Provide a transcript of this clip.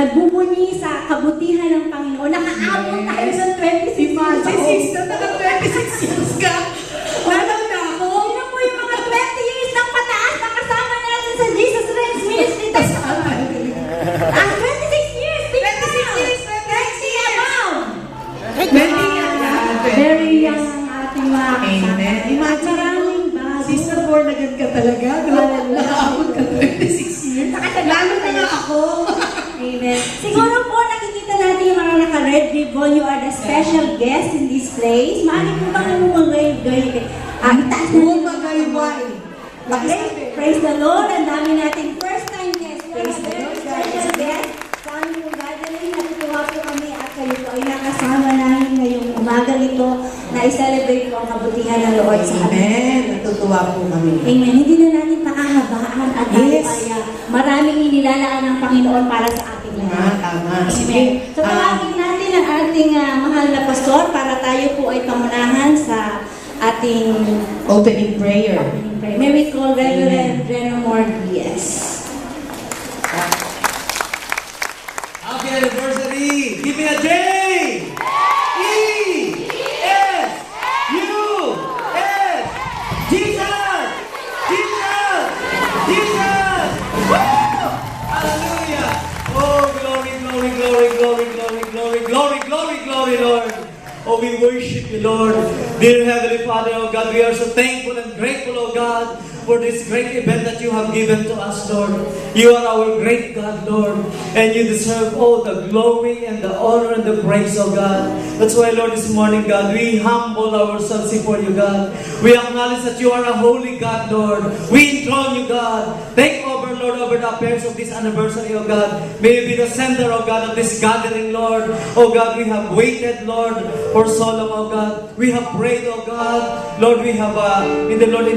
nagbubunyi sa kabutihan ng Panginoon. Nakaabot tayo sa 26 months. Si sister, naka-26 years ka. Wala na ako. Sino po yung mga 20 years ng pataas na kasama natin sa Jesus Reigns Ministry? Ang 26 years! 26 years! 20 above! 20 years na. Very young ang ating mga kasama. Amen. Imagine Maraming bago. Sister, born again ka talaga. Nakaabot ka 26 years. Lalo na nga ako. Amen. Siguro po nakikita natin yung mga naka-red ribbon. You are the special guest in this place. Maaari po bang umagay-gay? Itaas na yung Umagayway. Praise the Lord. Ang dami natin first time guest. Praise the Lord, Special guest. Sa aming gathering, natutuwa po kami at kayo po ay nakasama namin ngayong umaga nito na i-celebrate po ang kabutihan ng Lord sa amin. Amen. Natutuwa po kami. Amen. Hindi na natin makahabaan at Yes. ay maraming inilalaan ng Panginoon para sa ating lahat. Tama. Amen. Sige. So, tawagin natin ang ating mahal na pastor para tayo po ay pamunahan sa ating Opening prayer. prayer. May we call Reverend Renomore Diaz. Happy anniversary! Give me a J! E-S! U-S! Jesus! Jesus! Jesus! Woo! Hallelujah! Oh, glory, glory, glory, glory, glory, glory, glory, glory, glory, Lord! Oh, we worship you, Lord. Dear Heavenly Father, oh God, we are so thankful and grateful, oh God, for this great event that you have given to us, Lord. You are our great God, Lord, and you deserve all the glory and the honor and the praise, oh God. That's why, Lord, this morning, God, we humble ourselves before you, God. We acknowledge that you are a holy God, Lord. We enthrone you, God. Take over, Lord, over the affairs of this anniversary, oh God. May you be the center, oh God, of this gathering, Lord. Oh God, we have waited, Lord, for so long, oh God. We have prayed, oh God. Lord, we have, in the Lord,